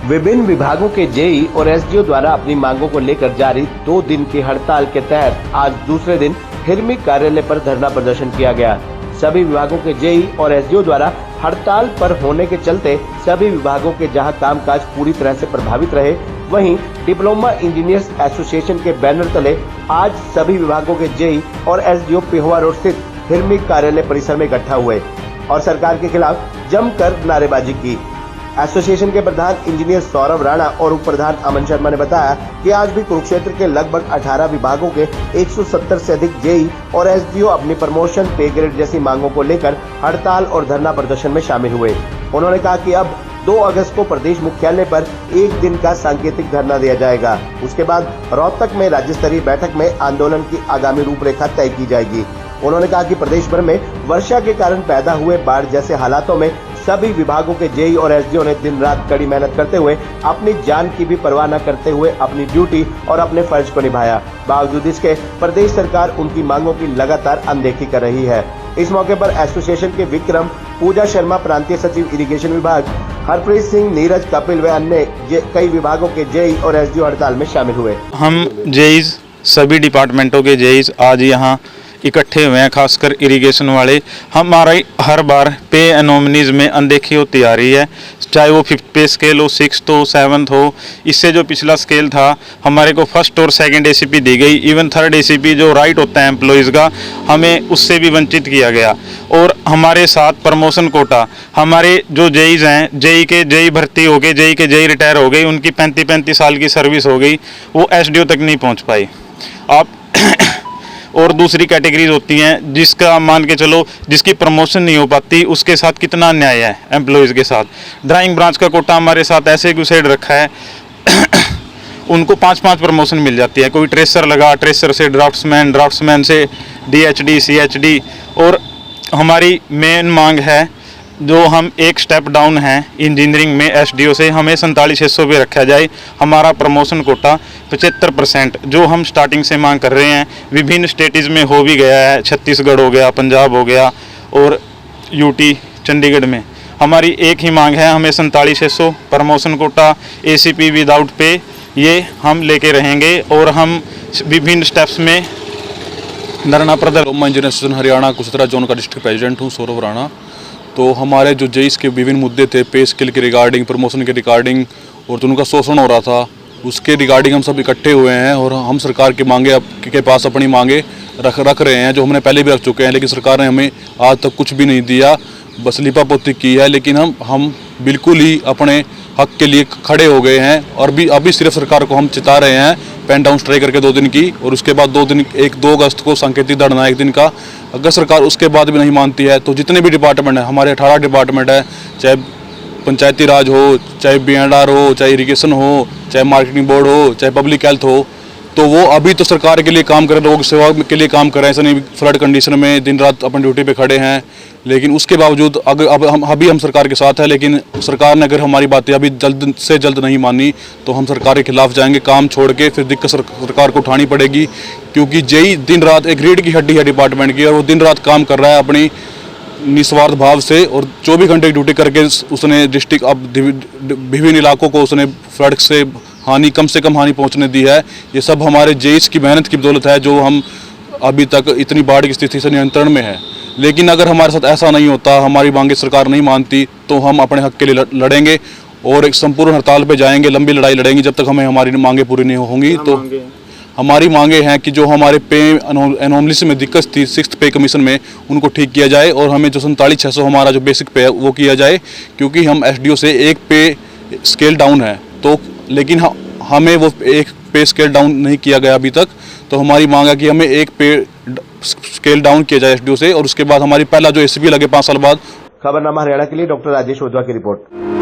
विभिन्न विभागों के जेई और एसडीओ द्वारा अपनी मांगों को लेकर जारी 2 दिन की हड़ताल के तहत आज दूसरे दिन हिरमी कार्यालय पर धरना प्रदर्शन किया गया। सभी विभागों के जेई और एसडीओ द्वारा हड़ताल पर होने के चलते सभी विभागों के जहां कामकाज पूरी तरह से प्रभावित रहे, वहीं डिप्लोमा इंजीनियर्स एसोसिएशन के बैनर तले आज सभी विभागों के जेई और एसडीओ पेहोवा रोड स्थित हिरमी कार्यालय परिसर में इकट्ठा हुए और सरकार के खिलाफ जमकर नारेबाजी की। एसोसिएशन के प्रधान इंजीनियर सौरभ राणा और उप प्रधान अमन शर्मा ने बताया कि आज भी कुरुक्षेत्र के लगभग 18 विभागों के 170 से अधिक जेई और एसडीओ अपनी प्रमोशन, पे ग्रेड जैसी मांगों को लेकर हड़ताल और धरना प्रदर्शन में शामिल हुए। उन्होंने कहा कि अब 2 अगस्त को प्रदेश मुख्यालय पर 1 दिन का सांकेतिक धरना दिया जाएगा। उसके बाद रोहतक में राज्य स्तरीय बैठक में आंदोलन की आगामी रूपरेखा तय की जाएगी। उन्होंने कहा कि प्रदेश भर में वर्षा के कारण पैदा हुए बाढ़ जैसे हालातों में सभी विभागों के जेई और एसडीओ ने दिन रात कड़ी मेहनत करते हुए अपनी जान की भी परवाह न करते हुए अपनी ड्यूटी और अपने फर्ज को निभाया। बावजूद इसके प्रदेश सरकार उनकी मांगों की लगातार अनदेखी कर रही है। इस मौके पर एसोसिएशन के विक्रम, पूजा शर्मा, प्रांतीय सचिव इरिगेशन विभाग, हरप्रीत सिंह, नीरज, कपिल व अन्य कई विभागों के जेई और एसडीओ हड़ताल में शामिल हुए। हम जेईज सभी डिपार्टमेंटों के जेईज आज यहाँ इकट्ठे हुए हैं, खासकर इरिगेशन वाले। हमारी हर बार पे एनोमनीज में अनदेखी होती आ रही है, चाहे वो 5th पे स्केल हो, 6th हो, 7th हो। इससे जो पिछला स्केल था हमारे को 1st और 2nd एसीपी दी गई, इवन 3rd एसीपी जो राइट होता है एम्प्लॉयज़ का, हमें उससे भी वंचित किया गया। और हमारे साथ प्रमोशन कोटा, हमारे जो जेईज हैं, जेई के जेई भर्ती हो गए, जेई के जेई रिटायर हो गई, उनकी 35-35 साल की सर्विस हो गई, वो एसडीओ तक नहीं पहुँच पाई। आप और दूसरी कैटेगरीज होती हैं जिसका मान के चलो जिसकी प्रमोशन नहीं हो पाती, उसके साथ कितना अन्याय है एम्प्लॉयज़ के साथ। ड्राइंग ब्रांच का कोटा हमारे साथ ऐसे घुसेड़ रखा है उनको 5-5 प्रमोशन मिल जाती है। कोई ट्रेसर लगा, ट्रेसर से ड्राफ्ट्समैन, ड्राफ्ट्समैन से डीएचडी, सीएचडी। और हमारी मेन मांग है, जो हम एक स्टेप डाउन हैं इंजीनियरिंग में एसडीओ से, हमें 47,600 पे रखा जाए। हमारा प्रमोशन कोटा 75% जो हम स्टार्टिंग से मांग कर रहे हैं, विभिन्न स्टेटीज़ में हो भी गया है, छत्तीसगढ़ हो गया, पंजाब हो गया और यूटी चंडीगढ़ में। हमारी एक ही मांग है, हमें 47,600 promotion Kota, ACP without pay, ये हम लेके रहेंगे। और हम विभिन्न स्टेप्स में धरना प्रदर्शन। मैं engineer association Haryana Kurukshetra zone का डिस्ट्रिक्ट प्रेसिडेंट हूँ, सौरभ राणा। तो हमारे जो जेईस के विभिन्न मुद्दे थे, पे स्केल के रिगार्डिंग, प्रमोशन के रिगार्डिंग और जो उनका शोषण हो रहा था, उसके रिगार्डिंग हम सब इकट्ठे हुए हैं और हम सरकार की मांगे के पास अपनी मांगे रख रहे हैं, जो हमने पहले भी रख चुके हैं। लेकिन सरकार ने हमें आज तक कुछ भी नहीं दिया, बस लिपापोती की है। लेकिन हम बिल्कुल ही अपने हक के लिए खड़े हो गए हैं और अभी सिर्फ सरकार को हम चिता रहे हैं पेन डाउन स्ट्राइक करके 2 दिन की, और उसके बाद 2 अगस्त को सांकेतिक धरना 1 दिन का। अगर सरकार उसके बाद भी नहीं मानती है तो जितने भी डिपार्टमेंट हैं, हमारे 18 डिपार्टमेंट हैं, चाहे पंचायती राज हो, चाहे बीएनआर हो, चाहे इरिगेशन हो, चाहे मार्केटिंग बोर्ड हो, चाहे पब्लिक हेल्थ हो, तो वो अभी तो सरकार के लिए काम करें, लोगों की सेवा के लिए काम करें। ऐसा नहीं फ्लड कंडीशन में दिन रात अपनी ड्यूटी पे खड़े हैं। लेकिन उसके बावजूद अब हम सरकार के साथ है, लेकिन सरकार ने अगर हमारी बातें अभी जल्द से जल्द नहीं मानी तो हम सरकार के खिलाफ जाएंगे। काम छोड़ के फिर दिक्कत सरकार को उठानी पड़ेगी, क्योंकि जेई दिन रात एक रीढ़ की हड्डी है डिपार्टमेंट की, और वो दिन रात काम कर रहा है अपनी निस्वार्थ भाव से, और 24 घंटे की ड्यूटी करके उसने डिस्ट्रिक्ट अब विभिन्न इलाकों को उसने फ्लड से हानि, कम से कम हानि पहुंचने दी है। ये सब हमारे जेईस की मेहनत की बदौलत है, जो हम अभी तक इतनी बाढ़ की स्थिति से नियंत्रण में है। लेकिन अगर हमारे साथ ऐसा नहीं होता, हमारी मांगे सरकार नहीं मानती, तो हम अपने हक के लिए लड़ेंगे और एक संपूर्ण हड़ताल पे जाएंगे, लंबी लड़ाई लड़ेंगे जब तक हमें हमारी मांगे पूरी नहीं होंगी। तो हमारी मांगे हैं कि जो हमारे पे एनोमलीज में दिक्कत थी 6th पे कमीशन में, उनको ठीक किया जाए, और हमें जो 47,600 हमारा जो बेसिक पे है वो किया जाए, क्योंकि हम एसडीओ से 1 पे स्केल डाउन है। तो लेकिन हमें वो 1 पे स्केल डाउन नहीं किया गया अभी तक। तो हमारी मांग है कि हमें 1 पे स्केल डाउन किया जाए एसडीओ से, और उसके बाद हमारी पहला जो एसीपी लगे 5 साल बाद। खबरनामा हरियाणा के लिए डॉक्टर राजेश ओझा की रिपोर्ट।